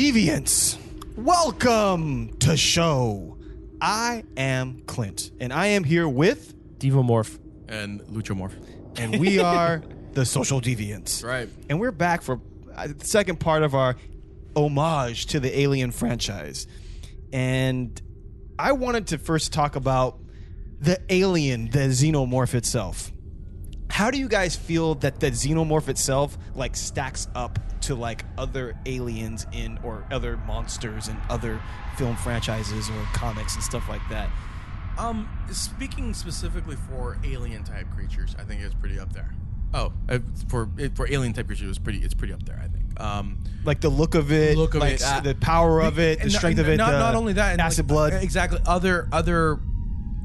Deviants, welcome to show. I am Clint, and I am here with Devomorph and Luchamorph, and we are the Social Deviants. Right. And we're back for the second part of our homage to the Alien franchise. And I wanted to first talk about the alien, the Xenomorph itself. How do you guys feel that the Xenomorph itself like stacks up to like other aliens in or other monsters in other film franchises or comics and stuff like that? Speaking specifically for alien type creatures, I think it's pretty up there. Oh, for alien type creatures, it's pretty up there. I think. Like the look of it, the power of it, the strength of it. Not only that, acid blood. Exactly.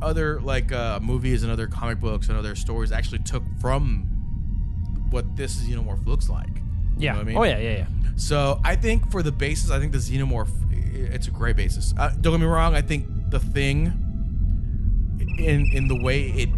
Other like movies and other comic books and other stories actually took from what this Xenomorph looks like. You know what I mean? Oh yeah. So I think for the basis, I think the Xenomorph, it's a great basis. Don't get me wrong. I think the Thing, in the way it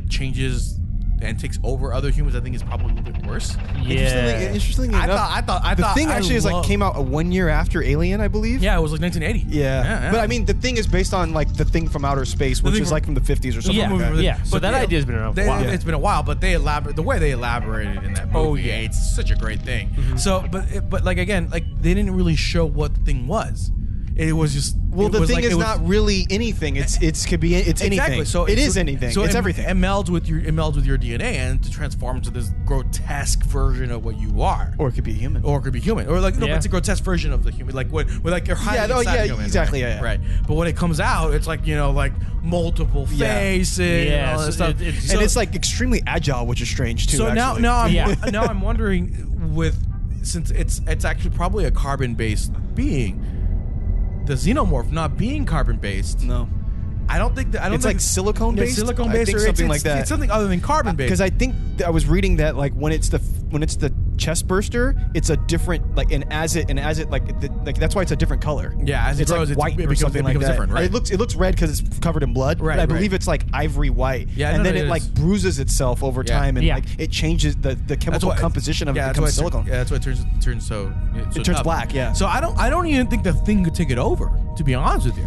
changes and takes over other humans, I think is probably a little bit worse. Yeah. Interestingly enough, I thought the Thing actually came out 1 year after Alien, I believe. Yeah, it was like 1980. Yeah. But I mean, the Thing is based on like the Thing from Outer Space, which is like from the 50s or something. Yeah. So that idea's been around for a while. It's been a while, but the way they elaborated in that movie, it's such a great thing. Mm-hmm. So, but like again, like they didn't really show what the Thing was. It was just the Thing is not really anything. It's anything. Exactly. So it is anything. So it's everything. It melds with your DNA and to transform into this grotesque version of what you are. Or it could be human. Or like but it's a grotesque version of the human. Like when like you're hiding inside human. Exactly. Right? But when it comes out, it's like like multiple faces and all that stuff. And it's like extremely agile, which is strange too. So now I'm wondering since it's actually probably a carbon-based being. The Xenomorph not being carbon-based. No. I don't think it's like silicone-based? Silicone-based or something like that. It's something other than carbon-based. Because I think I was reading that like when it's the chest burster, it's a different and as it that's why it's a different color. Yeah, as it grows, like white or something like that. Different, right? It looks red because it's covered in blood. Right. But I believe it's like ivory white. Yeah, and then it like bruises itself over time and like it changes the chemical composition of it becomes silicone. Yeah, that's why it turns so. It turns black. Yeah. So I don't even think the Thing could take it over. To be honest with you.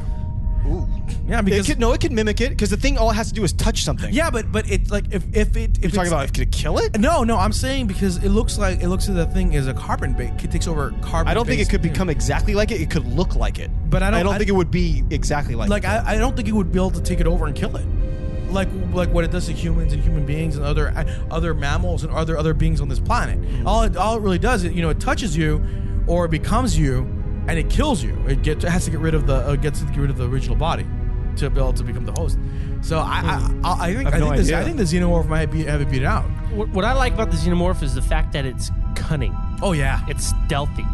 Ooh. Yeah, because it could mimic it because the Thing all it has to do is touch something. Yeah, but it's like if you're talking about could it kill it? No, I'm saying because it looks like the Thing is a carbon base. It takes over carbon. I don't think it could become exactly like it. It could look like it, but I don't think it would be exactly like. Like I don't think it would be able to take it over and kill it. Like what it does to humans and human beings and other mammals and other beings on this planet. Mm-hmm. All it really does is it touches you, or it becomes you. And it kills you. It has to get rid of the original body to be able to become the host. So I think the Xenomorph might have it beat out. What I like about the Xenomorph is the fact that it's cunning. Oh yeah, it's stealthy.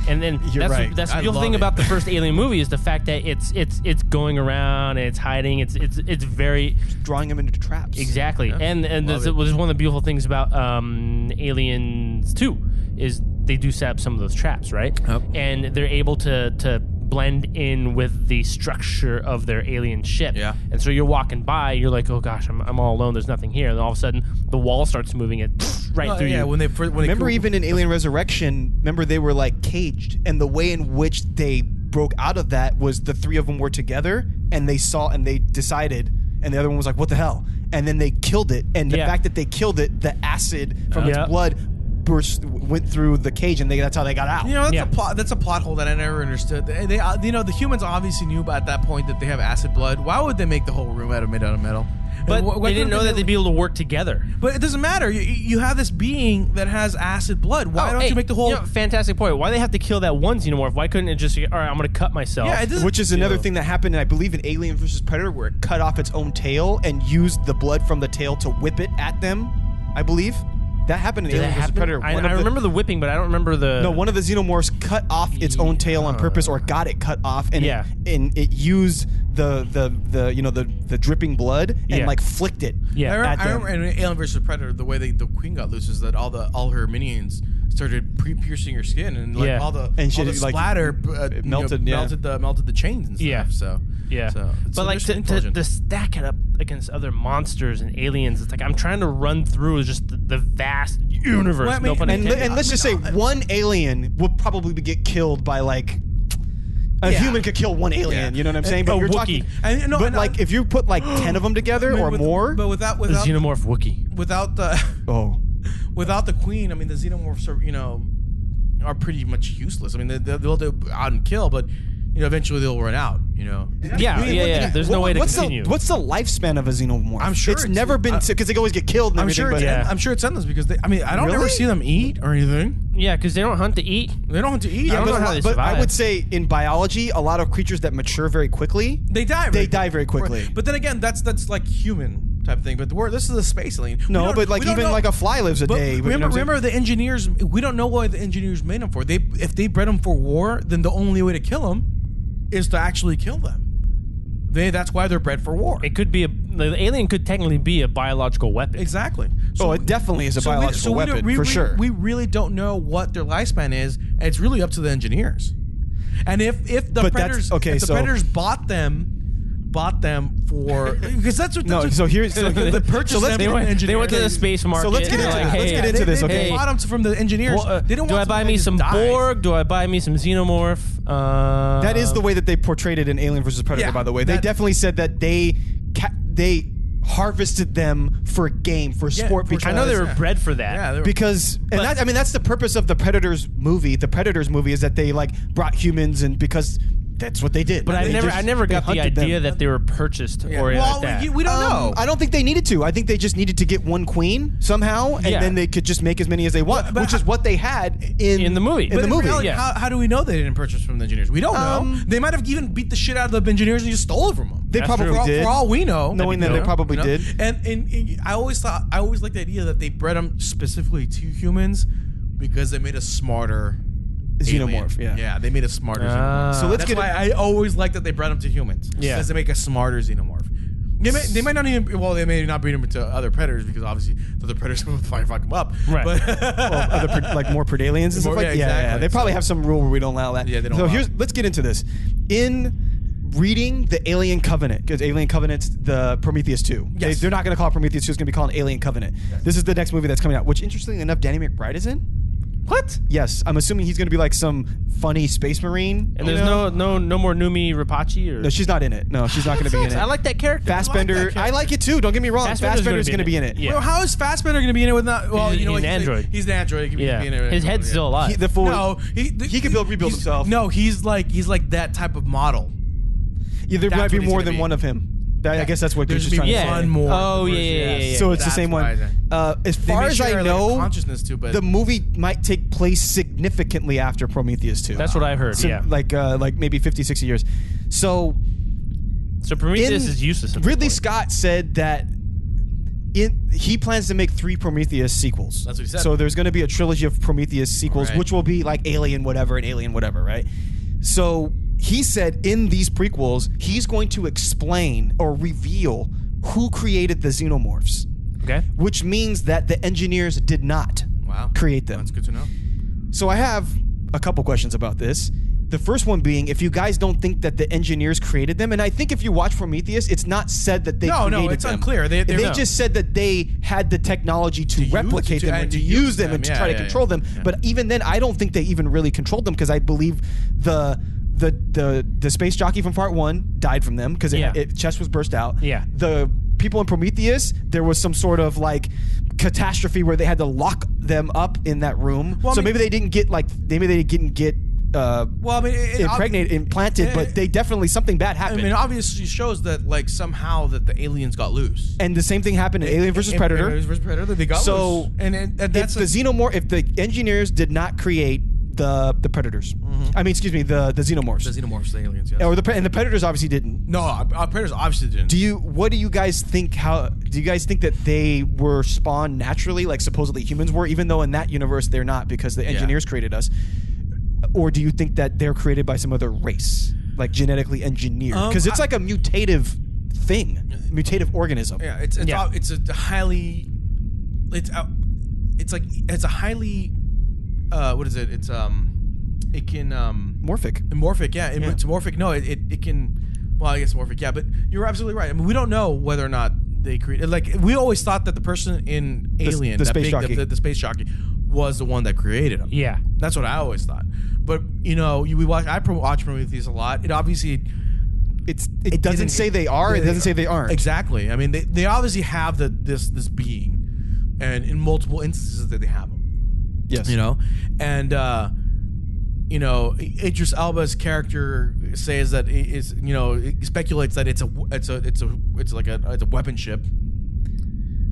And then You're right. That's the beautiful thing about the first Alien movie is the fact that it's going around and it's hiding. It's very drawing them into traps. Exactly. Yeah. And there's one of the beautiful things about Aliens 2 is they do set up some of those traps, right? Yep. And they're able to blend in with the structure of their alien ship. Yeah. And so you're walking by, you're like, oh gosh, I'm all alone. There's nothing here. And all of a sudden, the wall starts moving it right through you. Remember, even in Alien Resurrection, remember they were like caged, and the way in which they broke out of that was the three of them were together, and they saw and they decided, and the other one was like, what the hell? And then they killed it, and the fact that they killed it, the acid from its blood went through the cage, and that's how they got out. That's a plot hole that I never understood. They the humans obviously knew at that point that they have acid blood. Why would they make the whole room out of metal? But they didn't know that they'd be able to work together. But it doesn't matter. You have this being that has acid blood. Why don't you make the whole... fantastic point. Why they have to kill that one Xenomorph? Why couldn't it just... All right, I'm going to cut myself. Yeah, which is another thing that happened, I believe, in Alien vs. Predator, where it cut off its own tail and used the blood from the tail to whip it at them, I believe. That happened in Alien vs. Predator. I remember the whipping, but I don't remember the... No, one of the Xenomorphs cut off its own tail on purpose, or got it cut off, and it used the dripping blood and like flicked it. Yeah, I remember in Alien vs. Predator, the way the Queen got loose is that all her minions started piercing her skin, and like all the splatter melted melted the chains and stuff. Yeah. So but like to stack it up against other monsters and aliens. It's like I'm trying to run through just the vast universe. Well, I mean, no pun intended. And let's just say one alien would probably get killed by like a human could kill one alien. You know what I'm saying? But you're Wookiee. talking. But like if you put like 10 of them together or more, but without the Xenomorph Wookiee. without the without the queen, I mean, the Xenomorphs are pretty much useless. I mean, they'll go out and kill, but eventually they'll run out. Yeah. There's no way to continue. What's the lifespan of a Xenomorph? I'm sure it's never been because they always get killed. And I'm everything, sure. but I'm sure it's endless because I don't ever Really? see them eat or anything. Yeah, because they don't hunt to eat. They don't have to eat. I don't know how they but survive. I would say in biology, a lot of creatures that mature very quickly, They die. They die very quickly. But then again, that's like human type thing. But this is a space alien. No, but like even like a fly lives a day. But Remember the engineers. We don't know what the engineers made them for. If they bred them for war, then the only way to kill them is to actually kill them. That's why they're bred for war. It could be the alien could technically be a biological weapon. Exactly. it definitely is a biological weapon for sure. We really don't know what their lifespan is, and it's really up to the engineers. And if the predators predators bought them for because that's what the purchase. They went to the space market. So let's get into this. Let's get into this. Okay. They bought them from the engineers. They don't. Do I buy me some Borg? Do I buy me some Xenomorph? That is the way that they portrayed it in Alien vs. Predator. By the way, they definitely said that they harvested them for game, for sport. I know they were bred for that. Yeah, because that's the purpose of the Predators movie. The Predators movie is that they like brought humans and because that's what they did. But I never got the idea that they were purchased or like that. We don't know. I don't think they needed to. I think they just needed to get one queen somehow, and then they could just make as many as they want, which is what they had in the movie. In reality, how do we know they didn't purchase from the engineers? We don't know. They might have even beat the shit out of the engineers and just stole it from them. They probably did. For all we know, knowing that they probably did. And I always liked the idea that they bred them specifically to humans because they made a smarter Xenomorph. Yeah, they made a smarter Xenomorph. So that's why I always like that they bred them to humans. Yeah, because they make a smarter Xenomorph. They might not even. Well, they may not breed them to other predators because obviously the other predators will fuck them up. Right. But other like more predaliens and stuff like that. Yeah. They probably have some rule where we don't allow that. Yeah, they don't. So let's get into this. In reading the Alien Covenant, because Alien Covenant's the Prometheus 2. Yes. They're not going to call it Prometheus 2. It's going to be called Alien Covenant. Yes. This is the next movie that's coming out, which interestingly enough, Danny McBride is in. What? Yes, I'm assuming he's going to be like some funny space marine. And there's no more Numi Rapace? Or? No, she's not in it. No, she's not going to be in it. I like that character. Fassbender, I like it too. Don't get me wrong. Fassbender's going to be in it. Yeah. Well, how is Fassbender going to be in it with not? Well, he's an android. He's an android. He can be in it. His head's still alive. He can rebuild himself. No, he's like that type of model. Yeah, there might be more than one of him. I guess that's what Goose is trying to say. One more. Oh, yeah. So it's the same one. As far as I know, consciousness too, but the movie might take place significantly after Prometheus 2. That's what I've heard, so, like maybe 50, 60 years. So Prometheus is useless. Ridley Scott said that he plans to make 3 Prometheus sequels. That's what he said. So there's going to be a trilogy of Prometheus sequels, which will be like Alien whatever and Alien whatever, right? So he said in these prequels, he's going to explain or reveal who created the Xenomorphs. Okay. Which means that the engineers did not create them. That's good to know. So I have a couple questions about this. The first one being, if you guys don't think that the engineers created them, and I think if you watch Prometheus, it's not said that they created them. No, it's unclear. They just said that they had the technology to replicate them and to use them and to try to control them. Yeah. But even then, I don't think they even really controlled them because I believe the space jockey from part 1 died from them because its chest was burst out. Yeah. The people in Prometheus, there was some sort of like catastrophe where they had to lock them up in that room. Well, maybe they didn't get implanted, but they definitely something bad happened. I mean, it obviously shows that like somehow that the aliens got loose, and the same thing happened in Alien vs. Predator. They got loose. And that's if the engineers did not create the Predators. Mm-hmm. I mean, excuse me, the Xenomorphs. The Xenomorphs, the aliens, yes. And the Predators obviously didn't. No, Predators obviously didn't. What do you guys think? Do you guys think that they were spawned naturally, like supposedly humans were, even though in that universe they're not because the engineers created us? Or do you think that they're created by some other race, like genetically engineered? Because it's like a mutative thing, mutative organism. Yeah, it's a highly, it's a highly, what is it? It can morphic. Yeah, it's morphic. No, it can Well, I guess Morphic, yeah, but you're absolutely right. I mean, we don't know whether or not they created. Like, we always thought that the person in Alien, the Space Jockey, the Space Jockey, was the one that created him. Yeah, that's what I always thought. But I watch Prometheus a lot. It obviously, it doesn't say they are. It doesn't say they aren't. Exactly. I mean, they obviously have this being, and in multiple instances that they have them. Yes. And Idris Elba's character says that it speculates that it's a weapon ship.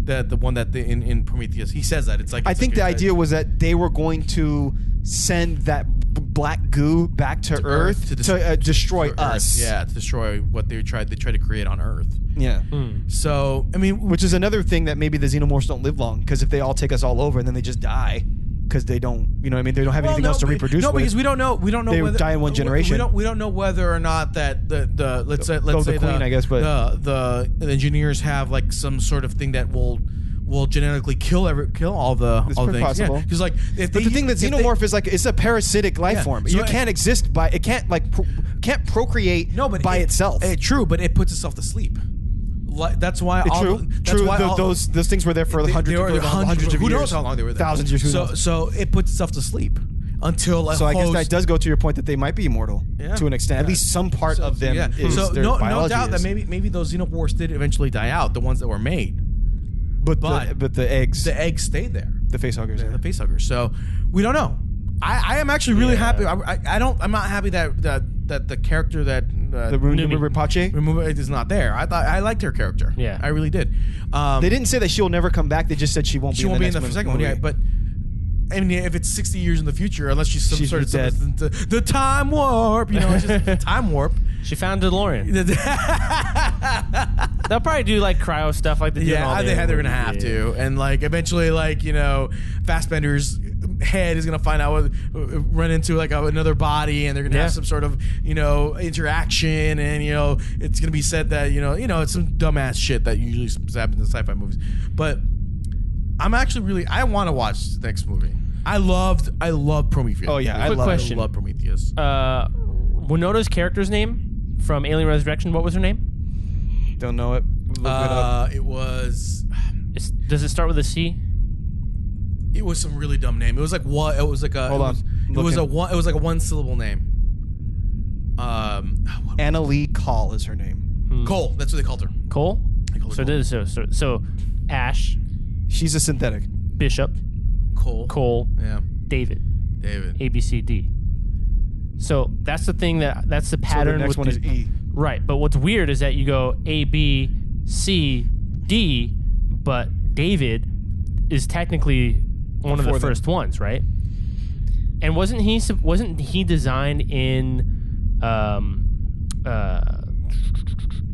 The one that in Prometheus, he says that it's like. I think the idea was that they were going to send that black goo back to Earth to destroy us. Yeah, to destroy what they tried to create on Earth. Yeah. So I mean, which is another thing that maybe the xenomorphs don't live long, because if they all take us all over and then they just die. Because they don't, they don't have anything else to reproduce. No, with. Because we don't know. They whether, die in one generation. We don't know whether or not that let's say the Queen, I guess, but the engineers have like some sort of thing that will genetically kill all the things. Possible. Because the thing that xenomorph is like, it's a parasitic life form. So you can't exist by it. Can't can't procreate by itself. True, but it puts itself to sleep. That's why. Those things were there for hundreds of years. Who knows how long they were there? Thousands of years. So it puts itself to sleep until. I guess that does go to your point that they might be immortal to an extent. At least some part of them. Yeah. Is their biology. No doubt that maybe those xenomorphs did eventually die out. The ones that were made. But the eggs. The eggs stayed there. The facehuggers. The facehuggers. So we don't know. I am actually really happy. I'm not happy that the character that the Ripache is not there. I liked her character. Yeah, I really did. They didn't say that she'll never come back. They just said she won't be in the second one. Yeah, but I mean, if it's 60 years in the future, unless she's sort of the time warp, it's just time warp. She found DeLorean. They'll probably do like cryo stuff like they do. Yeah, they're gonna have to, and like eventually, Fassbender's head is gonna run into like another body, and they're gonna have some sort of interaction, and it's gonna be said that it's some dumbass shit that usually happens in sci-fi movies. But I want to watch the next movie. I loved Prometheus. Oh yeah, I love Prometheus. Winona's character's name from Alien Resurrection, what was her name? Don't know it. Look it up. It was. Does it start with a C? It was some really dumb name. It was like what? It was like a. Hold on. It was like a one-syllable name. Anna Lee Cole is her name. Cole. That's what they called her. Cole. So Ash. She's a synthetic. Bishop. Cole. Yeah. David. A B C D. So that's the thing that's the pattern. So the next one is E. Right, but what's weird is that you go A, B, C, D, but David is technically one of the first ones, right? And wasn't he designed in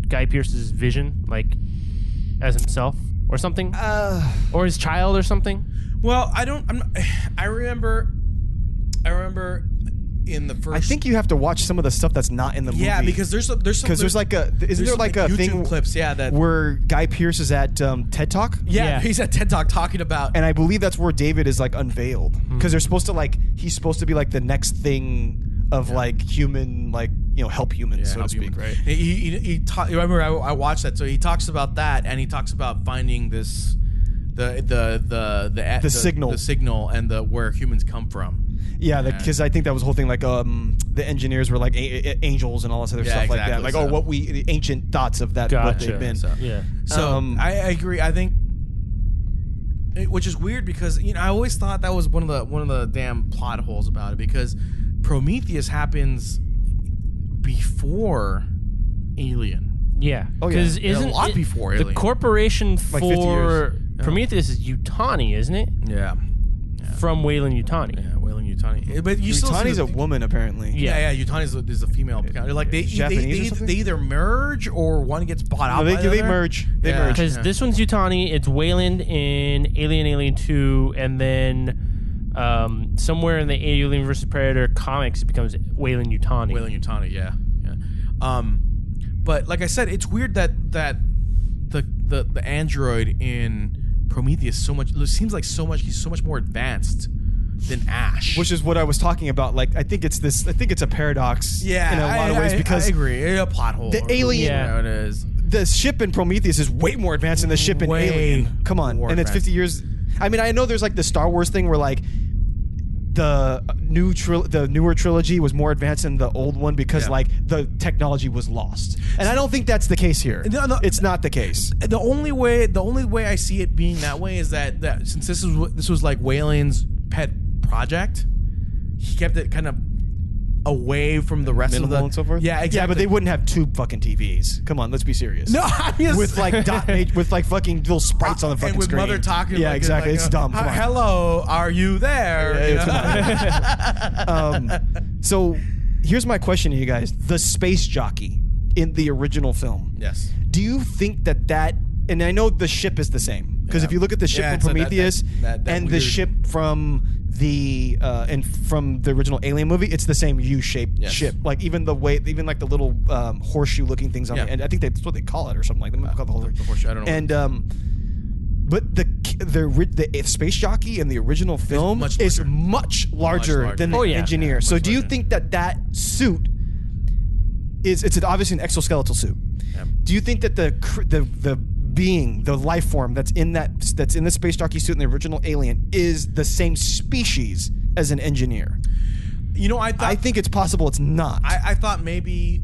Guy Pearce's vision, like as himself or something, or his child or something? Well, I remember in the first. I think you have to watch some of the stuff that's not in the movie. Yeah, because there's like a YouTube thing clips that where Guy Pearce is at TED Talk? Yeah, he's at TED Talk talking about, and I believe that's where David is like unveiled, because they're supposed to he's supposed to be like the next thing of like human, like help humans, so to speak, right? Remember I watched that, so he talks about that, and he talks about finding this the signal and where humans come from. Yeah, because I think that was the whole thing. Like, the engineers were like angels and all this other stuff like that. Like, the ancient thoughts of that, what they've been. So I agree. I think, which is weird because I always thought that was one of the damn plot holes about it, because Prometheus happens before Alien. Yeah, because isn't a lot before Alien. The corporation like 50 years. Prometheus is Yutani, isn't it? Yeah. From Weyland-Yutani. Yeah, Weyland-Yutani. But Yutani's a woman, apparently. Yeah. Yutani is a female. Like they either merge or one gets bought out. No, they merge. They merge. Because this one's Yutani. It's Weyland in Alien 2, and then somewhere in the Alien vs Predator comics, it becomes Weyland-Yutani. Weyland-Yutani, yeah. But like I said, it's weird that the android in Prometheus he's so much more advanced than Ash. Which is what I was talking about. Like, I think it's a paradox. Yeah, in a lot of ways because I agree. A plot hole. the alien. Yeah. It is. The ship in Prometheus is way more advanced than the ship in Way Alien. Come on, more and it's advanced. 50 years. I mean, I know there's like the Star Wars thing where like the newer trilogy was more advanced than the old one because like the technology was lost, and I don't think that's the case here. No, it's not the case. The only way I see it being that way is that since this was like Wayland's pet project, he kept it kind of away from the rest of the and so forth. Yeah, exactly. Yeah, but they wouldn't have two fucking TVs. Come on, let's be serious. No, I mean, with like with like fucking little sprites on the fucking and with screen. mother talking. Yeah, like, exactly. It's dumb. Come on. Hello, are you there? So here's my question to you guys: the Space Jockey in the original film. Yes. Do you think that? And I know the ship is the same because if you look at the ship from Prometheus that and the weird- ship from the original Alien movie, it's the same U-shaped ship. Like even like the little horseshoe-looking things on it. And I think that's what they call it or something like that. They call it the horseshoe. I don't know. And but the Space Jockey in the original film is much larger than the engineer. So do you think that suit it's obviously an exoskeletal suit? Yeah. Do you think that the being, the life form that's in the Space Jockey suit in the original Alien is the same species as an engineer? You know, I think it's possible it's not. I thought maybe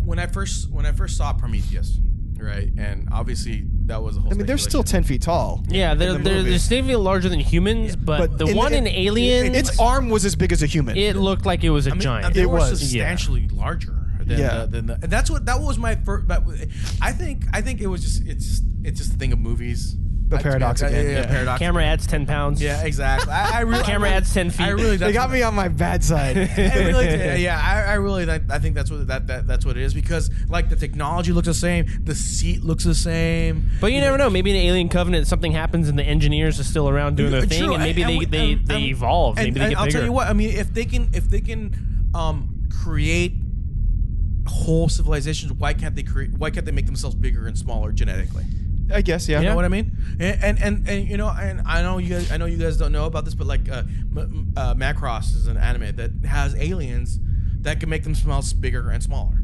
when I first saw Prometheus, right, and obviously that was a whole. I mean, they're still 10 feet tall. Yeah, they're significantly larger than humans, but the one in Alien, its arm was as big as a human. It looked like it was a giant. They it were was substantially larger. And that's that was my first. I think it was it's just a thing of movies. The paradox again. Yeah, paradox. Camera adds 10 pounds. Yeah, exactly. I really camera adds 10 feet. I really they got me on my bad side. I think that's what that's what it is because like the technology looks the same, the seat looks the same. But you never know. Maybe in Alien Covenant something happens and the engineers are still around doing their thing, and maybe they evolve. Maybe they get I'll bigger. tell you what. I mean, if they can create whole civilizations, why can't they make themselves bigger and smaller genetically? I guess, yeah. You know what I mean? And you know, and I know you guys don't know about this, but like Macross is an anime that has aliens that can make themselves bigger and smaller.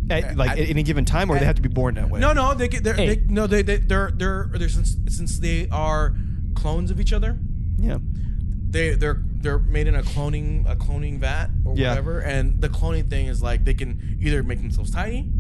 At any given time, or they have to be born that way? No, they're since they are clones of each other. Yeah. They're made in a cloning vat or whatever, and the cloning thing is like they can either make themselves tiny,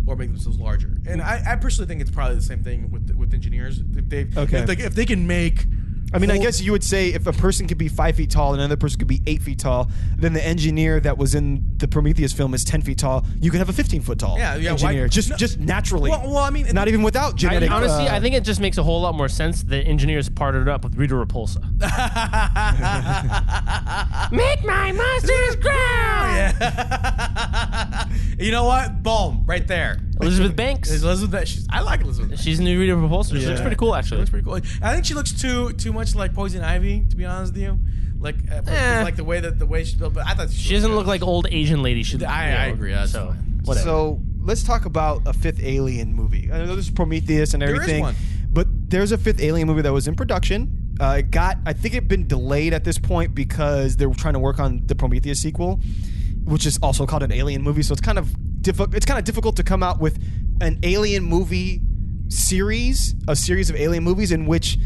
or make themselves larger. And I personally think it's probably the same thing with engineers. If they can make. I mean, I guess you would say if a person could be 5 feet tall and another person could be 8 feet tall, then the engineer that was in the Prometheus film is 10 feet tall. You could have a 15 foot tall engineer, just naturally. Well, I mean, not even without genetic. Honestly, I think it just makes a whole lot more sense that engineers partnered up with Rita Repulsa. Make my monsters grow. Yeah. You know what? Boom, right there. Elizabeth Banks. I like Elizabeth. She's in the Rita Repulsa. She looks pretty cool, actually. She looks pretty cool. I think she looks too much like Poison Ivy, to be honest with you. Like like the way she's built. But I thought she doesn't look like old Asian lady. I agree. That's so fine. Whatever. So let's talk about a fifth Alien movie. I know there's Prometheus and everything, there is one. But there's a fifth Alien movie that was in production. I think it'd been delayed at this point because they were trying to work on the Prometheus sequel, which is also called an Alien movie. So it's kind of difficult to come out with an Alien movie series, a series of Alien movies in which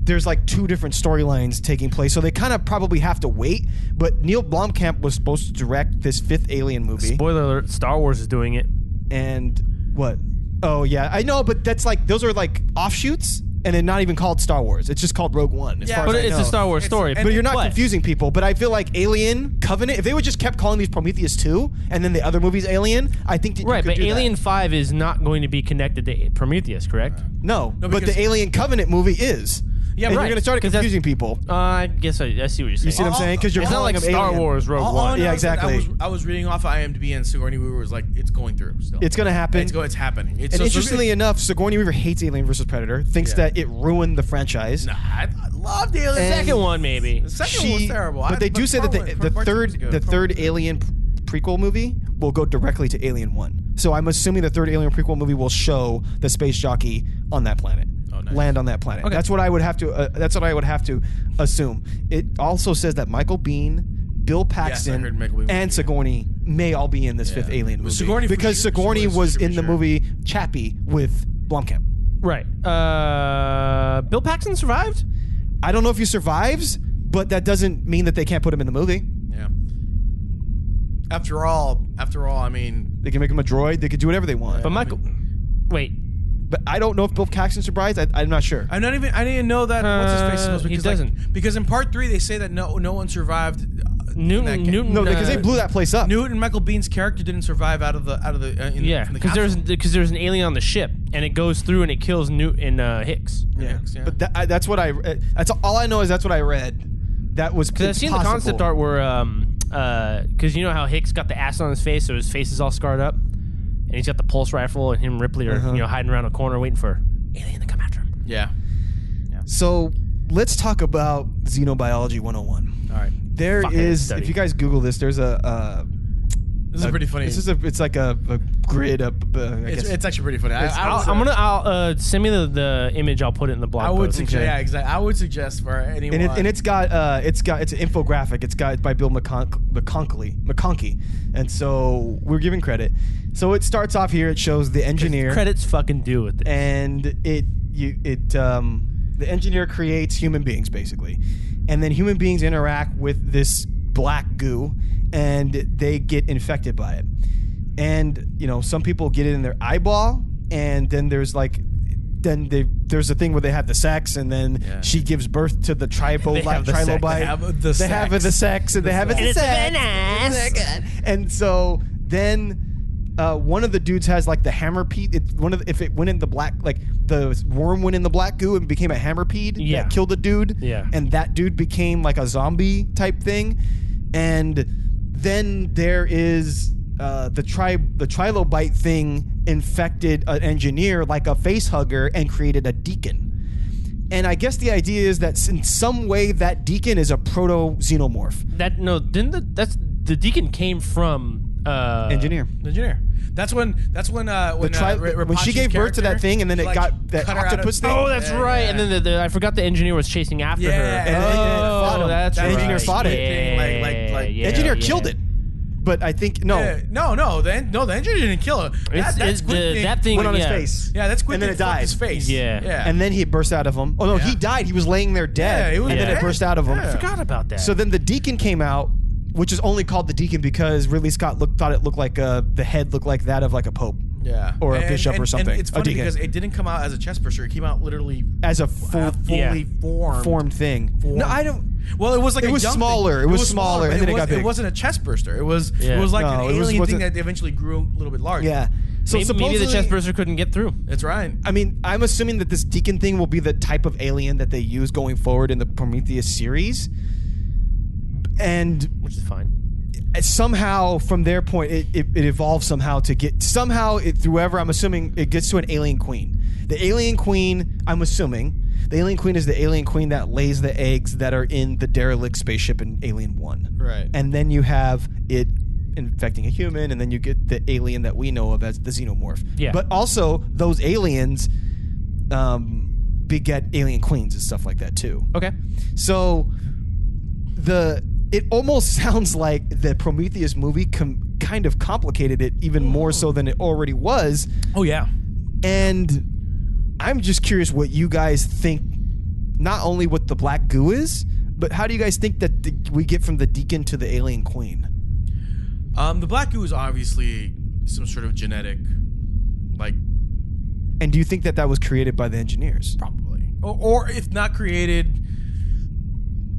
there's like two different storylines taking place. So they kind of probably have to wait. But Neil Blomkamp was supposed to direct this fifth Alien movie. Spoiler alert: Star Wars is doing it. And what? Oh yeah, I know, but that's like those are like offshoots. And it's not even called Star Wars. It's just called Rogue One. As far but as I it's know. a Star Wars story. But you're not confusing people. But I feel like Alien, Covenant, if they would just kept calling these Prometheus 2 and then the other movie's Alien, I think that you could but do Alien that. 5 is not going to be connected to Prometheus, correct? No, but the Alien Covenant movie is. Yeah, and right. you're going to start confusing people. I guess I see what you're saying. You see what I'm saying? Because you're it's not calling like them Star Alien. Wars Rogue One. Yeah, exactly. I was reading off IMDb and Sigourney Weaver was like, it's going through still. It's going to happen. It's happening. And interestingly enough, Sigourney Weaver hates Alien vs. Predator, thinks that it ruined the franchise. Nah, I loved Alien. The second one, maybe. The second one was terrible. But they do say that the third Alien prequel movie will go directly to Alien 1. So I'm assuming the third Alien prequel movie will show the space jockey on that planet. Oh, land on that planet. Okay. That's what I would have to. That's what I would have to assume. It also says that Michael Biehn, Bill Paxton, heard Michael Biehn and was Sigourney may all be in this fifth Alien movie. Sigourney for because sure- Sigourney was for in the sure. movie Chappie with Blomkamp. Right. Bill Paxton survived? I don't know if he survives, but that doesn't mean that they can't put him in the movie. Yeah. After all, I mean, They can make him a droid. They could do whatever they want. But Michael... Wait. But I don't know if Bill Paxton survives. I'm not sure. I didn't even know that. What's his face was He because doesn't. because in part 3 they say that no one survived. Newton... No, because they blew that place up. Newton Michael Bean's character didn't survive out of the Yeah, from the because there's an alien on the ship, and it goes through and it kills Newton Hicks. yeah. But that's what I. That's all I know is that's what I read. That was Because I've seen the concept art where, because you know how Hicks got the acid on his face, so his face is all scarred up, and he's got the pulse rifle, and him and Ripley are hiding around a corner waiting for alien to come after him. Yeah. So let's talk about Xenobiology 101. All right. There Fucking is, study. if you guys Google this, there's This is pretty funny. it's like a grid up. It's actually pretty funny. I'll send me the image. I'll put it in the blog I would post. suggest, yeah, exactly. I would suggest for anyone. and it's an infographic. It's by Bill McConkie, and so we're giving credit. So it starts off here. It shows the engineer, Credits fucking do with this. and the engineer creates human beings basically, and then human beings interact with this black goo, and they get infected by it. And some people get it in their eyeball, and then there's there's a thing where they have the sex, and then she gives birth to the trilobite. They have the sex. And they have the sex. And so then one of the dudes has like the hammerpede. If it went in the black, like the worm went in the black goo and became a hammerpede that killed a dude. Yeah. And that dude became like a zombie type thing. And then there is the trilobite thing infected an engineer like a face hugger and created a deacon. And I guess the idea is that in some way that deacon is a proto xenomorph. The deacon came from Engineer. That's when when she gave birth to that thing, and then it got that octopus thing. Oh, that's right. And then I forgot the engineer was chasing after her. And fought him. That's The right. engineer fought it. Engineer killed it. But I think no. The engineer didn't kill it. That thing went on his face. Yeah, that's quick. And then it died. His face. Yeah. And then he burst out of him. Oh no, he died. He was laying there dead. Yeah, and then it burst out of him. I forgot about that. So then the deacon came out, which is only called the deacon because Ridley Scott thought it looked like the head looked like that of like a pope. Yeah. Or a bishop or something. And it's funny A deacon. because it didn't come out as a chest burster. It came out literally As a fully formed thing. No, I don't. Well, it was like It was smaller. Thing. It was smaller, and then it got big. It wasn't a chest burster. It was like No, an it alien wasn't- thing that eventually grew a little bit larger. Yeah. So maybe supposedly the chest burster couldn't get through. That's right. I mean, I'm assuming that this deacon thing will be the type of alien that they use going forward in the Prometheus series. And Which is fine. somehow from their point it evolves somehow to get through ever, I'm assuming it gets to an alien queen. The alien queen, I'm assuming the alien queen is the alien queen that lays the eggs that are in the derelict spaceship in Alien 1. Right. And then you have it infecting a human, and then you get the alien that we know of as the xenomorph. Yeah. But also those aliens beget alien queens and stuff like that too. Okay. So it almost sounds like the Prometheus movie kind of complicated it even more so than it already was. Oh yeah. And I'm just curious what you guys think, not only what the black goo is, but how do you guys think that we get from the deacon to the alien queen? The black goo is obviously some sort of genetic, like. And do you think that was created by the engineers? Probably. Or if not created,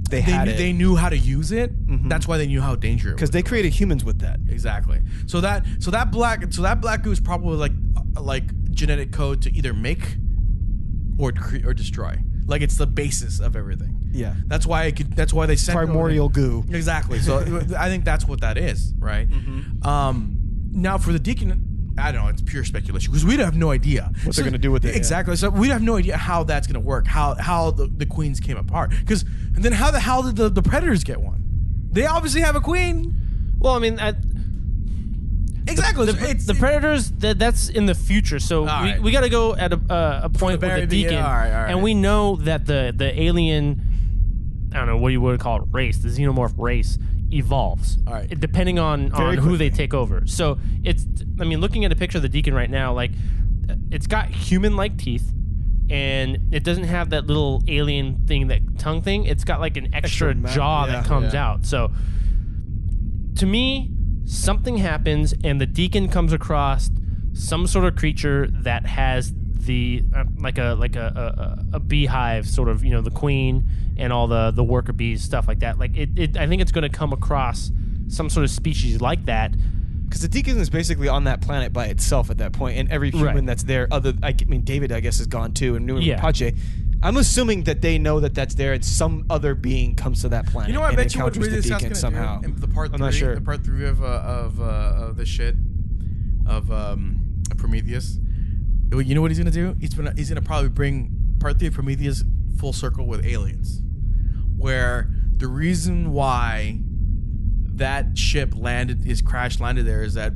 they knew how to use it. Mm-hmm. That's why they knew how dangerous. Because they created humans with that. Exactly. So that black goo is probably like genetic code to either make or destroy. Like it's the basis of everything. Yeah. That's why they sent primordial goo. Exactly. So I think that's what that is, right? Mm-hmm. Now for the deacon, I don't know. It's pure speculation because we have no idea what they're going to do with it. Exactly. So we have no idea how that's going to work. How the queens came apart. And then how the hell did the predators get one? They obviously have a queen. Well, I mean, Exactly. The Predators, that's in the future. So right. we got to go at a point with the Deacon. All right. And we know that the alien, I don't know what you would call it, race, the Xenomorph race, evolves. All right. Depending on who they take over. So looking at a picture of the Deacon right now, like, it's got human-like teeth, and it doesn't have that little alien thing, that tongue thing. It's got like an extra jaw that comes out. So to me, something happens, and the Deacon comes across some sort of creature that has the like a beehive, sort of, the queen and all the worker bees, stuff like that. Like I think it's going to come across some sort of species like that. Because the Deacon is basically on that planet by itself at that point, and every human that's there, David, I guess, is gone too, and Pache. I'm assuming that they know that that's there, and some other being comes to that planet. You know what? I bet you what really this guy's gonna do in the part 3. I'm not sure. The part 3 of the shit of Prometheus. You know what he's gonna do? He's gonna probably bring part 3 of Prometheus full circle with aliens, where the reason why that ship crash landed there is that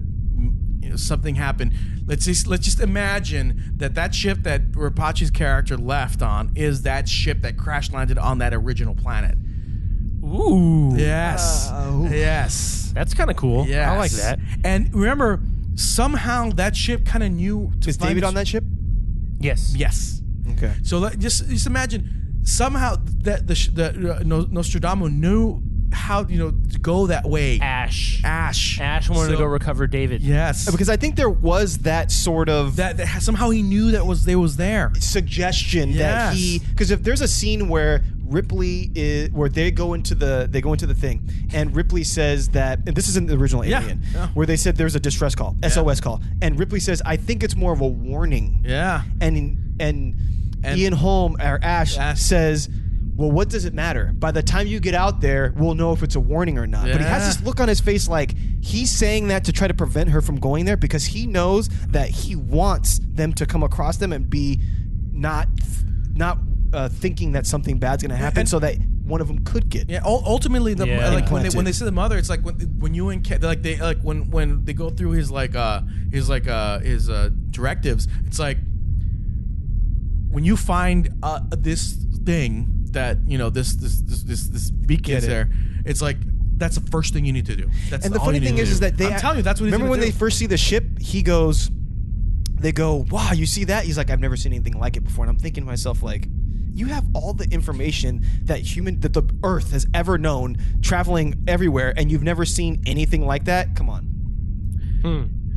something happened. Let's just imagine that ship that Rapace's character left on is that ship that crash landed on that original planet. Ooh. Yes. Yes. That's kind of cool. Yes. I like that. And remember, somehow that ship kind of knew to Is David on that ship? Yes. Yes. Okay. So just imagine somehow that Nostradamus knew how to go that way. Ash wanted to go recover David. Yes, because I think there was that sort of that somehow he knew that was there suggestion that because if there's a scene where where they go into the thing, and Ripley says that, and this is in the original Alien, where they said there's a distress call, SOS call, and Ripley says, I think it's more of a warning. Yeah, and Ian Holm or Ash says, well, what does it matter? By the time you get out there, we'll know if it's a warning or not. Yeah. But he has this look on his face like he's saying that to try to prevent her from going there, because he knows that he wants them to come across them and be not thinking that something bad's going to happen, so that one of them could get. Yeah. Ultimately, when they say the mother, it's like when you and when they go through his directives. It's like when you find this thing that this beacon is there. It's like that's the first thing you need to do. That's and the funny thing is that I'm telling you, that's what. Remember when they first see the ship? They go, wow, you see that? He's like, I've never seen anything like it before. And I'm thinking to myself, like, you have all the information that the Earth has ever known, traveling everywhere, and you've never seen anything like that? Come on.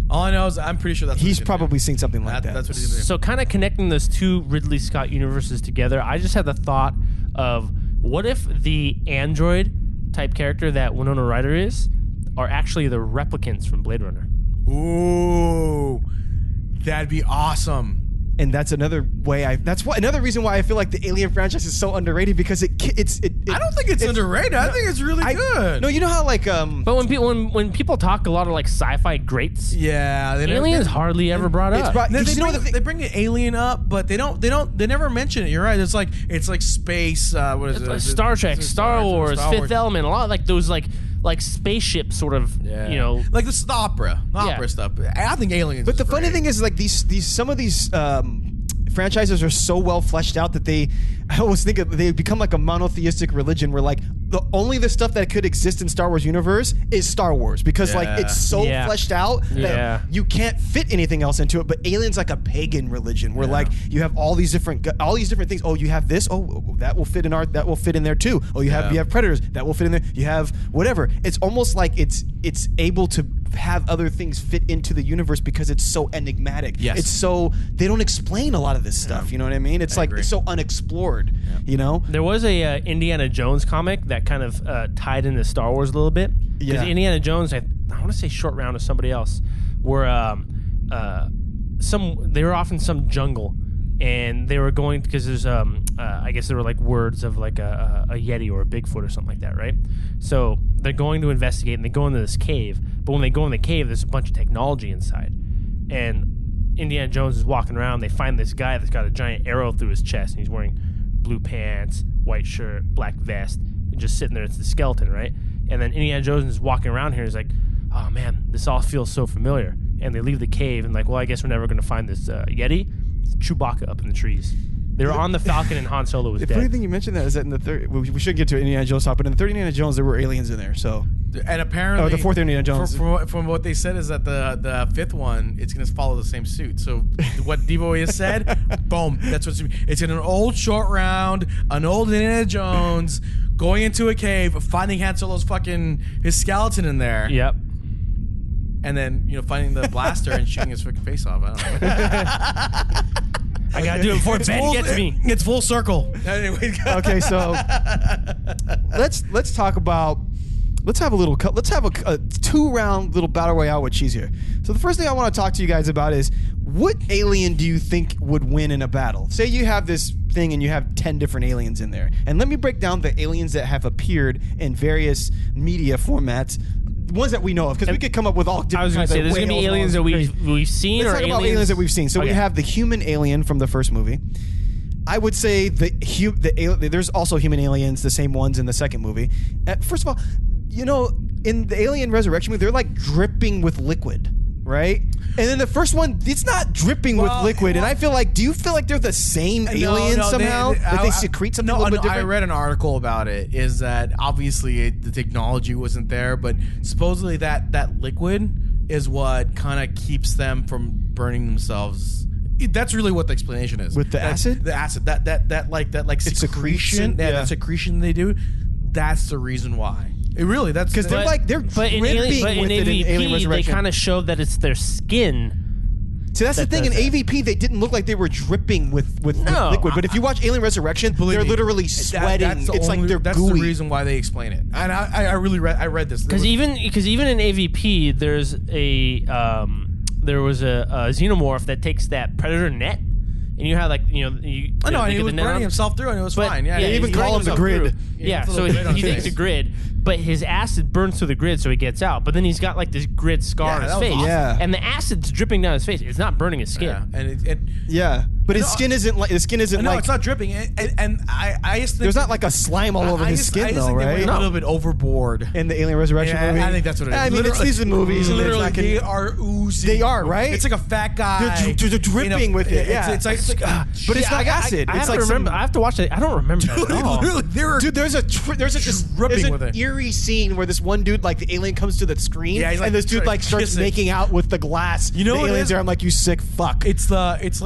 All I know is I'm pretty sure he's probably seen something like that. That's what he's gonna do. So kind of connecting those two Ridley Scott universes together, I just had the thought of, what if the android type character that Winona Ryder is are actually the replicants from Blade Runner? Ooh, that'd be awesome. And that's another way another reason why I feel like the Alien franchise is so underrated, because it's I don't think it's underrated. I think it's really good. No, you know how but when people talk a lot of like sci-fi greats, Alien's hardly ever brought up. They bring the Alien up, but they never mention it. You're right. It's like space. What is it? Like Star Trek, Star Wars, Fifth Element, a lot of like those like spaceship sort of, like the opera stuff. I think Aliens. But the funny thing is, like some of these franchises are so well fleshed out that I always think they become like a monotheistic religion, where like the stuff that could exist in Star Wars universe is Star Wars, because like it's so fleshed out that you can't fit anything else into it. But Alien's like a pagan religion, where like you have all these different things. Oh, you have this. Oh, that will fit in there too. Oh, you have Predators, that will fit in there. You have whatever. It's almost like it's able to have other things fit into the universe because it's so enigmatic. Yes. It's so they don't explain a lot of this stuff. You know what I mean? It's it's so unexplored. You know? There was a Indiana Jones comic that kind of tied into Star Wars a little bit. Because Indiana Jones, I want to say Short Round or somebody else, were they were off in some jungle, and they were going, because there's I guess there were like words of like a Yeti or a Bigfoot or something like that, right? So they're going to investigate, and they go into this cave. But when they go in the cave, there's a bunch of technology inside, and Indiana Jones is walking around. They find this guy that's got a giant arrow through his chest, and he's wearing blue pants, white shirt, black vest, and just sitting there. It's the skeleton, right? And then Indiana Jones is walking around here. He's like, oh man, this all feels so familiar. And they leave the cave and like, well, I guess we're never going to find this Yeti. It's Chewbacca up in the trees. They were on the Falcon and Han Solo was dead. The funny thing you mentioned that is that in the third, we should get to Indiana Jones talk, but in the third Indiana Jones, there were aliens in there. So, and apparently, the fourth Indiana Jones. From what they said is that the fifth one, it's going to follow the same suit. So what Devo has said, boom, that's what it's in an old short round, an old Indiana Jones going into a cave, finding Han Solo's his skeleton in there. Yep. And then finding the blaster and shooting his freaking face off. I don't know. I gotta do it before Ben gets me. It's full circle. Anyway, okay, so let's talk about. Let's have a 2-round little battle royale with cheese here. So the first thing I want to talk to you guys about is what alien do you think would win in a battle? Say you have this thing and you have 10 different aliens in there, and let me break down the aliens that have appeared in various media formats. Ones that we know of, because we could come up with all different. I was going to say, there's going to be aliens that we've seen, Let's or talk about aliens that we've seen. So Okay. we have the human alien from the first movie. I would say there's also human aliens, the same ones in the second movie. First of all, in the Alien Resurrection movie, they're like dripping with liquid, right? And then the first one, it's not dripping with liquid. And I feel like, do you feel like they're the same alien somehow? That they secrete something a little bit different? I read an article about it. Is that obviously the technology wasn't there, but supposedly that liquid is what kind of keeps them from burning themselves. That's really what the explanation is. With the acid? The acid. That secretion. Yeah. That secretion they do. That's the reason why. That's because they're dripping but in with AVP, it in Alien they Resurrection. kind of show that it's their skin. See, that's the thing. In AVP, they didn't look like they were dripping with liquid. But if you watch Alien Resurrection, they're literally sweating. It's like they're That's gooey. the reason why they explain it. And I really read this. Because even in AVP, there's there was a xenomorph that takes that predator net, and you have I know, and he was burning himself through, and it was fine. Yeah, even he's call him burning the himself grid. through. Yeah, it's a so little grid on he his takes face. the grid, but his acid burns through the grid, so he gets out. But then he's got like this grid scar on Yeah, his that was face, awesome. Yeah. and the acid's dripping down his face. It's not burning his skin. Yeah, and Yeah, but his skin isn't like no, it's not dripping. And I just think there's not like a slime all over his skin though, think right? They went a little bit overboard. In the Alien Resurrection movie, I think that's what it is. I mean, it's these are movies. and it's Literally, not they are oozing. They are, right? It's like a fat guy. They're dripping with it. Yeah, It's like but it's like acid. I It's have like to remember. I have to watch it. I don't remember that at all. literally, they were. Dude, there's dripping with an it. eerie scene where this one dude, like the alien, comes to the screen, Yeah, he's like and this dude like starts kissing. making out with the glass. You know the what it aliens is? there. I'm like, you sick fuck. It's like it's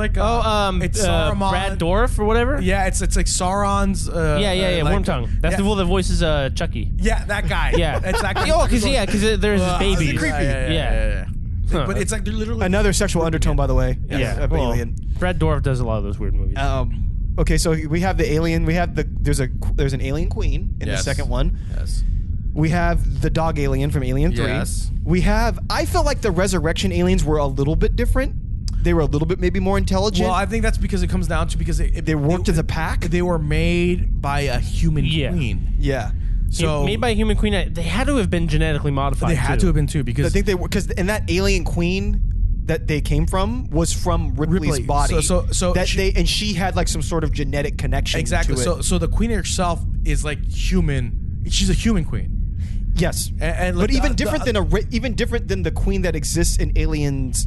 Saruman. Brad Dorff or whatever. Yeah, it's like Sauron's. Yeah. like, Worm tongue. That's the one that voices Chucky. Yeah, that guy. Yeah. it's that guy. Oh, because there's his babies. creepy. Yeah. Huh. But it's like they're literally Another sexual undertone, by the way. Yeah. of Well, Alien. Brad Dorff does a lot of those weird movies. Okay, so we have the alien. We have there's an alien queen in the second one. Yes. We have the dog alien from Alien 3. Yes. I felt like the Resurrection aliens were a little bit different. They were a little bit maybe more intelligent. Well, I think that's because it comes down to they worked as a pack. They were made by a human queen. Yeah. So made by a human queen. They had to have been genetically modified. they had to have been too because I think they were and that alien queen that they came from was from Ripley's Ripley. body. So that she had like some sort of genetic connection. exactly. To it. So the queen herself is like human. She's a human queen. Yes, And but like even different than the queen that exists in Aliens,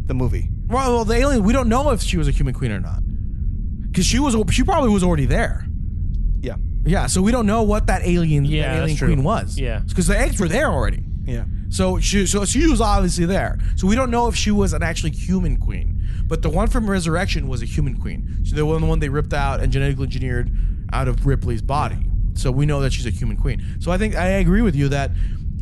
the movie. Well, the alien. We don't know if she was a human queen or not because she probably was already there. Yeah. Yeah. So we don't know what that alien that's true. queen was. Yeah. Because the eggs were there already. Yeah. So she was obviously there. So we don't know if she was an actually human queen. But the one from Resurrection was a human queen. So the one they ripped out and genetically engineered out of Ripley's body. So we know that she's a human queen. So I think I agree with you that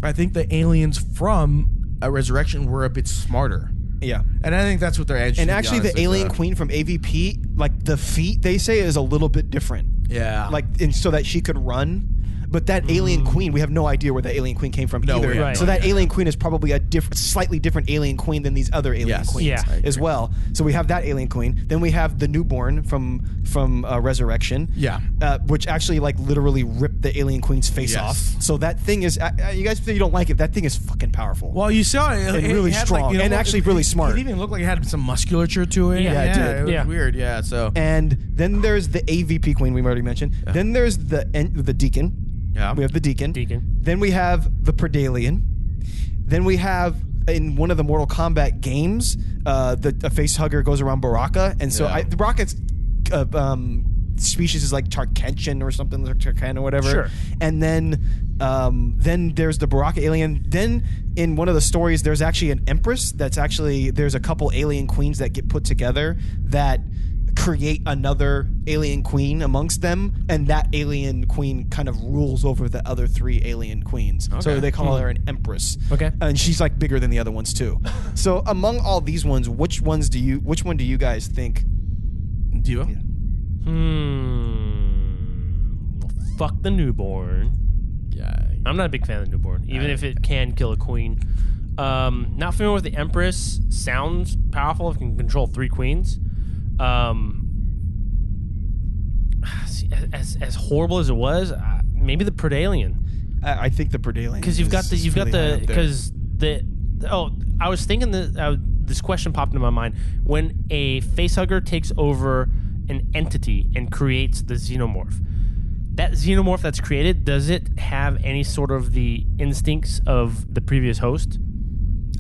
I think the aliens from Resurrection were a bit smarter. Yeah. And I think that's what their edge. And actually, the alien queen from AVP, like the feet they say is a little bit different. Yeah. Like, and so that she could run. But that alien queen, we have no idea where that alien queen came from either. Right. So that alien queen is probably a slightly different alien queen than these other alien queens Yeah. as well. So we have that alien queen. Then we have the newborn from Resurrection. Yeah. Which actually like literally ripped the alien queen's face off. So that thing is, you guys say you don't like it. That thing is fucking powerful. Well, you saw it. And really had, strong, and actually really smart. It even looked like it had some musculature to it. Yeah, it did. It was Yeah. weird. Yeah. So. And then there's the AVP queen we already mentioned. Then there's the deacon. Yeah. We have the deacon. Deacon. Then we have the Predalien. Then we have in one of the Mortal Kombat games, a face hugger goes around Baraka, and so Baraka's species is like Tarkenshin or something, like Tarkan or whatever. Sure. And then there's the Baraka alien. Then in one of the stories, there's actually an empress. There's a couple alien queens that get put together that create another alien queen amongst them, and that alien queen kind of rules over the other 3 alien queens. Okay. So they call her an empress. Okay. And she's like bigger than the other ones too. So among all these ones, which one do you guys think? Do you? Fuck the newborn. Yeah. I'm not a big fan of the newborn, even if it can kill a queen. Not familiar with the Empress. Sounds powerful if it can control 3 queens. As horrible as it was, maybe the Predalien. I think the Predalien. Because I was thinking that this question popped into my mind. When a facehugger takes over an entity and creates the Xenomorph, that Xenomorph that's created, does it have any sort of the instincts of the previous host?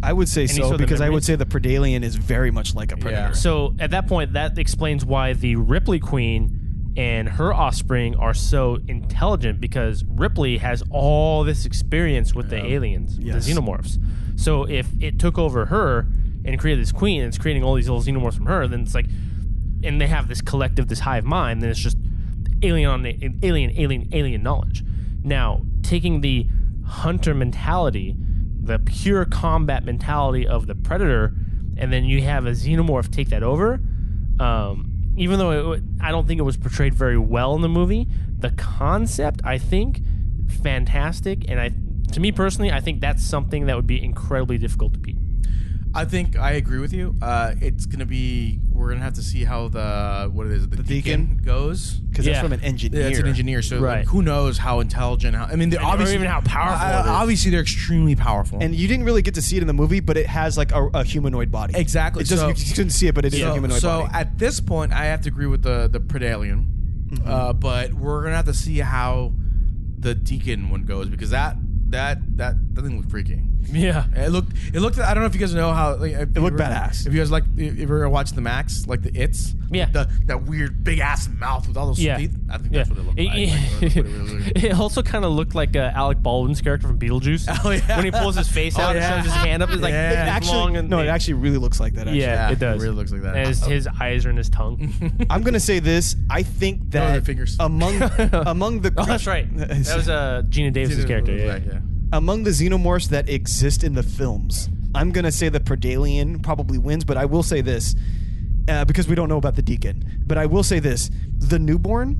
I would say so, because I would say the Predalien is very much like a predator. Yeah. So at that point, that explains why the Ripley Queen and her offspring are so intelligent, because Ripley has all this experience with the aliens, the Xenomorphs. So if it took over her and created this queen, and it's creating all these little Xenomorphs from her, then it's like, and they have this collective, this hive mind, then it's just alien knowledge. Now, taking the hunter mentality, the pure combat mentality of the predator, and then you have a Xenomorph take that over, even though I don't think it was portrayed very well in the movie, the concept, I think, fantastic, and to me personally, I think that's something that would be incredibly difficult to beat. I think I agree with you. It's gonna be, we're gonna have to see how the Deacon goes, because that's from an engineer. Yeah, it's an engineer. So right. Like, who knows how intelligent? They're obviously, or even how powerful. Obviously, they're extremely powerful. And you didn't really get to see it in the movie, but it has like a humanoid body. Exactly. It does, you couldn't see it, but it is a humanoid body. So at this point, I have to agree with the Predalien, but we're gonna have to see how the Deacon one goes, because that thing looked freaky. Yeah, it looked. I don't know if you guys know how it looked badass. If you guys if you ever watched the Max, like the It's, that weird big ass mouth with all those teeth. I think that's what it looked like. It also kind of looked like Alec Baldwin's character from Beetlejuice. Oh yeah, when he pulls his face out and shoves his hand up, it's like long and it actually really looks like that. Actually. Yeah, it does. It really looks like that. And his eyes are in his tongue. I'm gonna say this. I think that among the that's right. That was Gina Davis's character. Yeah. Among the Xenomorphs that exist in the films, I'm going to say the Predalien probably wins, but I will say this, because we don't know about the Deacon, but I will say this, the newborn,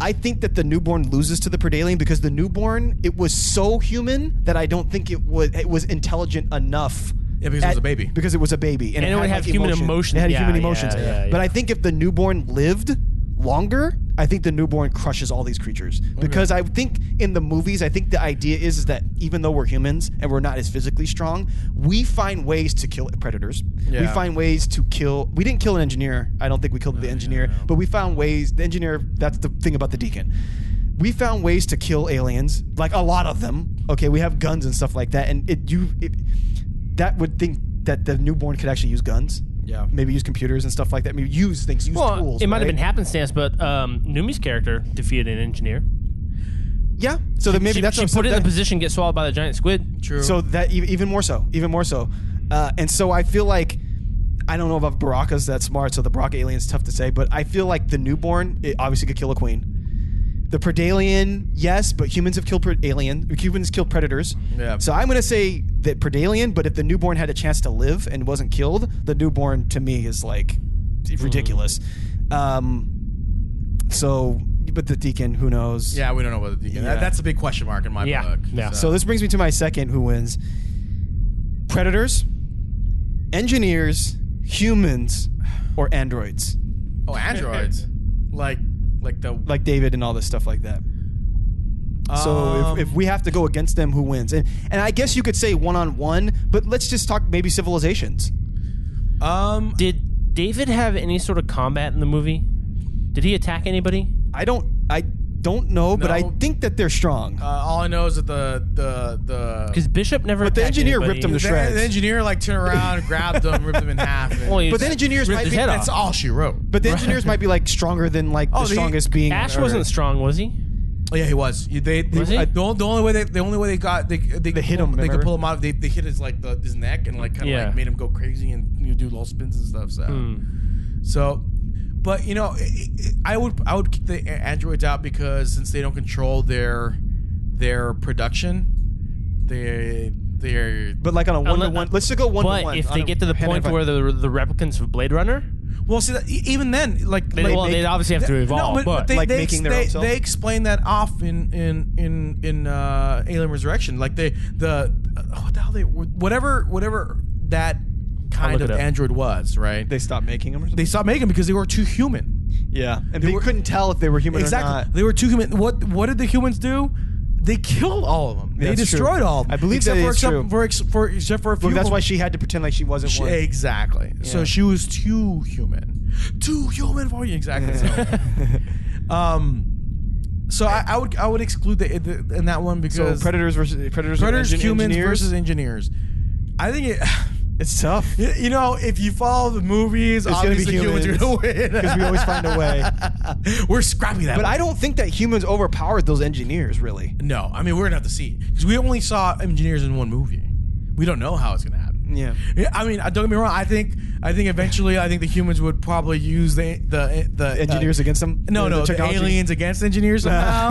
I think that the newborn loses to the Predalien, because the newborn, it was so human that I don't think it was intelligent enough. Yeah, because it was a baby. Because it was a baby. And it would have human emotions. It had human emotions. But I think if the newborn lived longer, I think the newborn crushes all these creatures. Because I think in the movies, I think the idea is that even though we're humans and we're not as physically strong, we find ways to kill predators. Yeah. We find ways to kill. We didn't kill an engineer. I don't think we killed the engineer, but we found ways. The engineer. That's the thing about the Deacon. We found ways to kill aliens, like a lot of them. Okay, we have guns and stuff like that, and that would think that the newborn could actually use guns. Yeah, maybe use computers and stuff like that. Maybe use tools. It might have been happenstance, but Numi's character defeated an engineer. Yeah, so that maybe she put it in the position, get swallowed by the giant squid. True. So that even more so, and so I feel like, I don't know about Baraka's that smart, so the Baraka alien's tough to say, but I feel like the newborn, it obviously could kill a queen. The Predalien, yes, but humans have killed humans kill predators. Yeah. So I'm going to say that Predalien, but if the newborn had a chance to live and wasn't killed, the newborn to me is like ridiculous. So, but the Deacon, who knows? Yeah, we don't know about the Deacon. Yeah. That's a big question mark in my book. Yeah. So this brings me to my second who wins. Predators, engineers, humans, or androids. Oh, androids. Like David and all this stuff like that. So if we have to go against them, who wins? And I guess you could say one-on-one, but let's just talk maybe civilizations. Did David have any sort of combat in the movie? Did he attack anybody? I don't know, but I No. think that they're strong. All I know is that the Because Bishop never. But the attacked engineer anybody. ripped him to shreds. the engineer like turned around, grabbed him, ripped him in half. and- Well, But the engineers ripped might his be. head that's off. all she wrote. But the engineers might be like stronger than like the the- strongest being. Ash on wasn't Earth. strong, was he? Oh, yeah, he was. They Was he? the only way they got they hit him, They could remember? pull him out. They hit his like his neck and like kind of Yeah. like made him go crazy and do little spins and stuff. So, but I would kick the androids out because since they don't control their production, they're But like on a 1-to-1, let's just go 1-to-1. But if they get to the point where the replicants of Blade Runner, well, see that even then like they obviously have to evolve. But they, like they, making their they, own self? they explain that off in Alien Resurrection. Like what the hell whatever that kind of look it up. android was, right? they stopped making them or something? They stopped making them because they were too human. Yeah, and they couldn't tell if they were human or Exactly, not. they were too human. What did the humans do? They killed all of them. Yeah, They that's destroyed true. all of them. I believe except that for, is except true. except for a few. Look, that's of why them. she had to pretend like she wasn't one. Exactly. So Yeah. she was too human. Too human for you. Exactly. So I would exclude the in that one So because predators, humans engineers? versus engineers. I think It's tough if you follow the movies, It's gonna be obviously humans are gonna win because we always find a way. We're scrappy that But way. I don't think that humans overpowered those engineers. Really. No, I mean we're gonna have to see because we only saw engineers in one movie. We don't know how it's gonna happen. Yeah. I mean, don't get me wrong. I think eventually, the humans would probably use the Engineers against them. the technology? aliens against engineers somehow.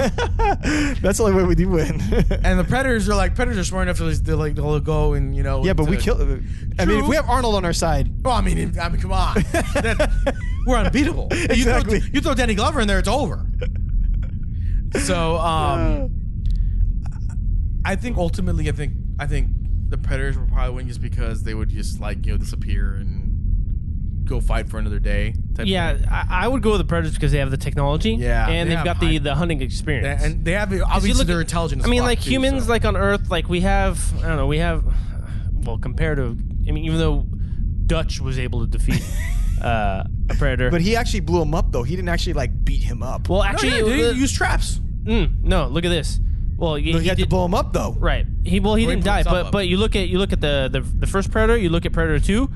That's the only way we do win. And the predators are smart enough to they'll go and Yeah, but we kill. I mean, True. if we have Arnold on our side, Well, I mean, come on, we're unbeatable. Exactly. You throw Danny Glover in there, it's over. So, I think ultimately, I think the predators will probably win just because they would just disappear and go fight for another day. Type yeah, thing. I would go with the predators because they have the technology. Yeah, and they they've have got the hunting experience. And they have 'Cause you obviously look their at- intelligence. I mean, blocked like too, humans, so. like on Earth, like we have. I don't know. We have. Well, compared to, I mean, even though Dutch was able to defeat a predator, but he actually blew him up though. He didn't actually like beat him up. well, No, actually, yeah, they use traps. no. Look at this. Well, He had to did, blow him up though. right. He didn't blew die, himself up. but you look at the first predator. You look at Predator 2.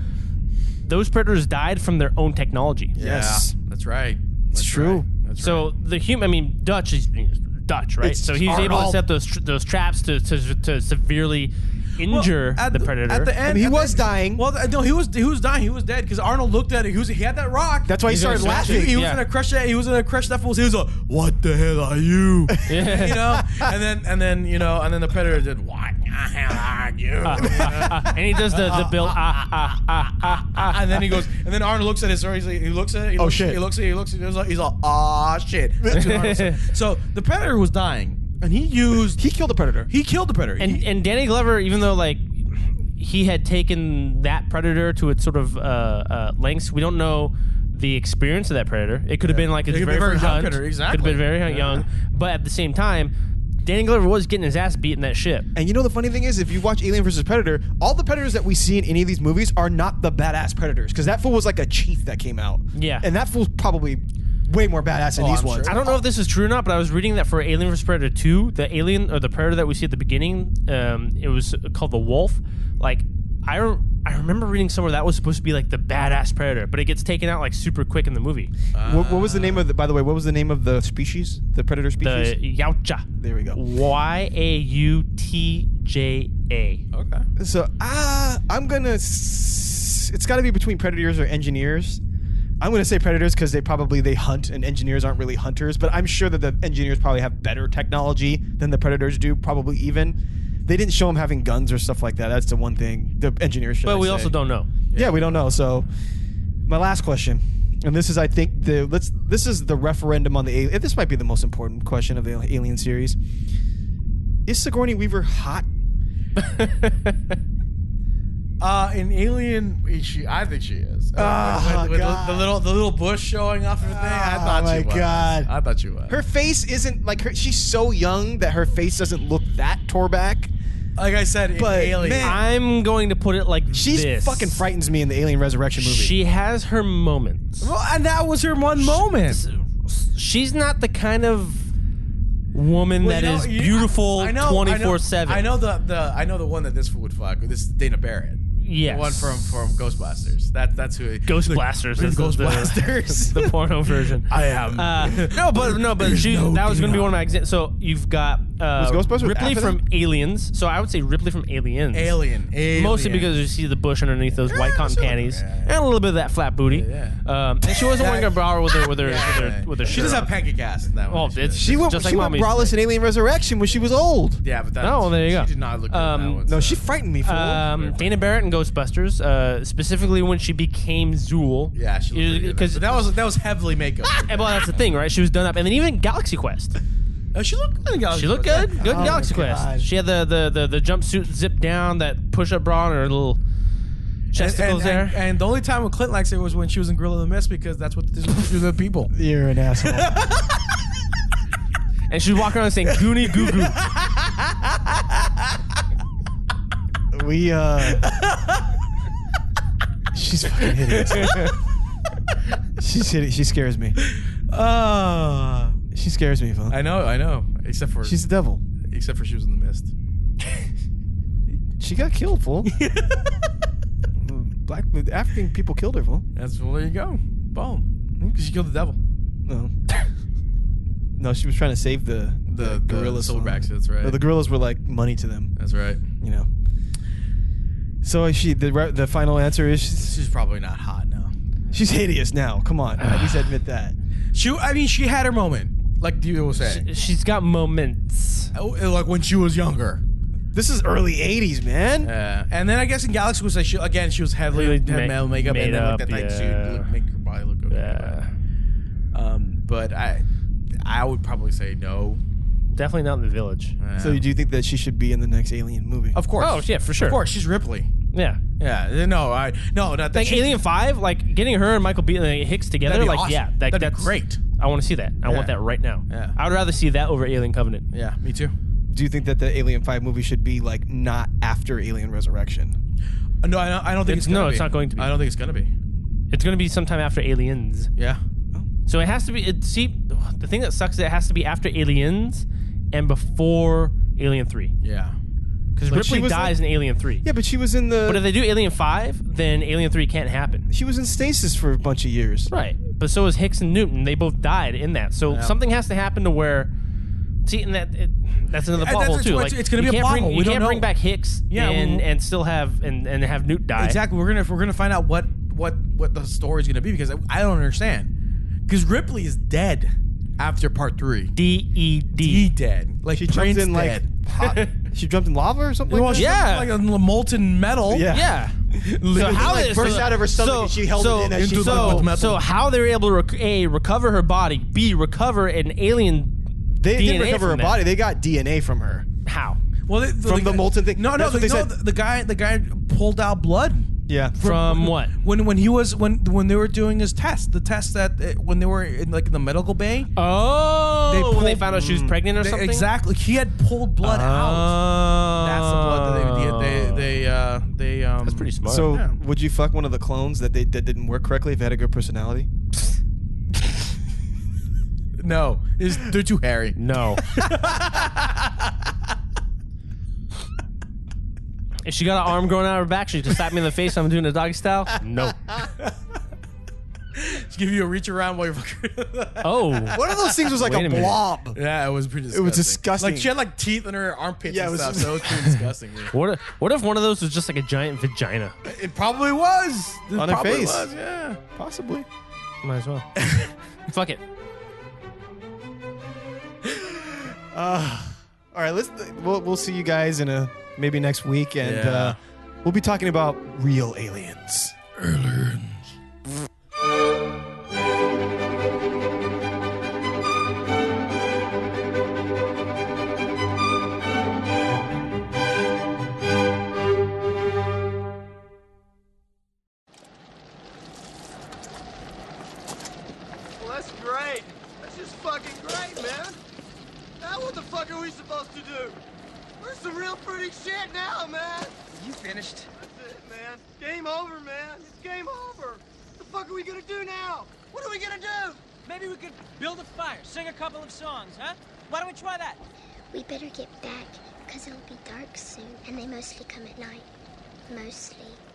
Those predators died from their own technology. Yes. Yeah, that's right. It's true. Right. That's So the human, I mean, Dutch is Dutch, right? It's So he's able to Arnold. set those traps to severely injure at the predator. At the end, And he at was the- dying. Well, no, he was dying. He was dead because Arnold looked at it. He had that rock. That's why he He's started gonna smash laughing. He was Yeah. gonna crush that. He was gonna crush that fool. He was like, "What the hell are you?" Yeah. And then the predator did, "What the hell are you?" And he does the bill. And then he goes, and then Arnold looks at his story. He looks at it. He Oh, looks, shit. He looks. He's like, "Ah, shit." That's what Arnold said. So the predator was dying, and he killed the predator. He killed the predator. And Danny Glover, even though like he had taken that predator to its sort of lengths, we don't know the experience of that predator. It could have been like its It could be very a very first young hunt. predator, exactly. Could have been very young, but at the same time, Danny Glover was getting his ass beat in that ship. And you know the funny thing is, if you watch Alien vs. Predator, all the predators that we see in any of these movies are not the badass predators, because that fool was like a chief that came out. Yeah. And that fool's probably way more badass than Oh, these I'm ones. sure. I don't know if this is true or not, but I was reading that for Alien vs. Predator 2, the alien or the predator that we see at the beginning, it was called the Wolf. Like, I remember reading somewhere that was supposed to be like the badass predator, but it gets taken out like super quick in the movie. What was the name of the? By the way, what was the name of the species? The predator species. The Yautja. There we go. Yautja. okay. So I'm gonna. It's got to be between predators or engineers. I'm gonna say predators because they hunt and engineers aren't really hunters. But I'm sure that the engineers probably have better technology than the predators do. Probably even. They didn't show them having guns or stuff like that. That's the one thing. The engineers should. But we also don't know. Yeah, we don't know. So, my last question, and this is, I think, this is the referendum on the alien. This might be the most important question of the Alien series. Is Sigourney Weaver hot? In Alien, I think she is. Oh, with God. the little bush showing off her thing. I thought my she was. God. I thought she was. Her face isn't like her. She's so young that her face doesn't look that tore back. Like I said, in But, Alien. man, I'm going to put it like She's this. fucking frightens me in the Alien Resurrection movie. She has her moments. Well, and that was her one moment. She's not the kind of woman that is beautiful 24/7. I know the one that this would fuck. This is Dana Barrett. Yes. The one from Ghostbusters. That's who. Ghostbusters. Ghostbusters. The porno version. I am. That was going to be one of my examples. So you've got Ghostbusters Ripley from Aliens. So I would say Ripley from Aliens. Alien. Mostly because you see the bush underneath those white cotton panties and a little bit of that flat booty. And she wasn't wearing a bra with her. She does have pancake ass in that one. She went braless in Alien Resurrection when she was old. Yeah, but there you go. She did not look good in that one. No, she frightened me. Dana Barrett and Ghostbusters, specifically when she became Zool. Yeah, she looked because that was heavily makeup. Well, that's the thing, right? She was done up, and then even Galaxy Quest. She looked good in Galaxy Quest. She looked good. Good in Galaxy Quest. She had the jumpsuit zipped down, that push-up bra, and her little chesticles there. And the only time when Clint likes it was when she was in Gorilla in the Mist, because that's what this was the people. You're an asshole. And she was walking around saying "Goonie Goo Goo." She's fucking hideous. She's hideous. She scares me. She scares me, Phil. I know. Except for she's the devil. Except for she was in the Mist. She got killed, fool. Black African people killed her, fool. Well, there you go. Boom. Because she killed the devil. No. No, she was trying to save the gorillas. The silverbacks. That's right. No, the gorillas were like money to them. That's right. You know. So the final answer is she's probably not hot now. She's hideous now. Come on, at least admit that. She had her moment, like you were saying. She's got moments. Like when she was younger. This is early '80s, man. Yeah, and then I guess in Galaxy was like she was heavily male makeup and then like that tight suit make her body look okay. Yeah. But I would probably say no. Definitely not in the Village. So do you think that she should be in the next Alien movie? Of course. Oh yeah, for sure. Of course, she's Ripley. Yeah. Yeah. No, not that. Like Alien 5, like getting her and Michael Hicks together, like awesome. that's be great. I want to see that. I want that right now. Yeah. I would rather see that over Alien Covenant. Yeah, me too. Do you think that the Alien 5 movie should be like not after Alien Resurrection? No, I don't think it's gonna be. It's not going to be. I don't think it's gonna be. It's going to be sometime after Aliens. Yeah. So it has to be. The thing that sucks is it has to be after Aliens and before Alien 3. Yeah. Because Ripley dies in Alien 3. Yeah, but she was in the... But if they do Alien 5, then Alien 3 can't happen. She was in stasis for a bunch of years. Right. But so is Hicks and Newton. They both died in that. So something has to happen to where... See, and that's another plot hole, too. It's going to be a plot hole. You can't bring back Hicks and still have... And have Newt die. Exactly. We're gonna find out what the story's going to be, because I don't understand. Because Ripley is dead after part 3. D-E-D. Dead. Like she jumped in dead. like she jumped in lava or something like that? Yeah. Like a molten metal. Yeah. So how like burst out of her stomach and she held it in as she so how they were able to A, recover her body, B, recover an alien They DNA didn't recover her body. They got DNA from her. How? Well, from the molten thing. No, the guy pulled out blood. Yeah. From what? When they were doing his test, the test that when they were in the medical bay. Oh, when they found out she was pregnant or something. Exactly, he had pulled blood out. That's the blood that they That's pretty smart. So would you fuck one of the clones that didn't work correctly if they had a good personality? No, they're too hairy. No. If she got an arm growing out of her back, she just slapped me in the face. I'm doing a doggy style. No. Just give you a reach around while you're fucking. Oh. One of those things was like a blob. Yeah, it was pretty disgusting. It was disgusting. Like she had like teeth in her armpits and stuff, so it was pretty disgusting. Yeah. What if one of those was just like a giant vagina? It probably was. On her face. Was, yeah. Possibly. Might as well. Fuck it. All right, we'll see you guys in maybe next week, and we'll be talking about real aliens. Well, that's great. That's just fucking great, man. Now what the fuck are we supposed to do? We're some real pretty shit now, man. You finished? That's it, man. Game over, man. It's game over. What the fuck are we gonna do now? What are we gonna do? Maybe we could build a fire, sing a couple of songs, huh? Why don't we try that? We better get back, because it'll be dark soon, and they mostly come at night. Mostly.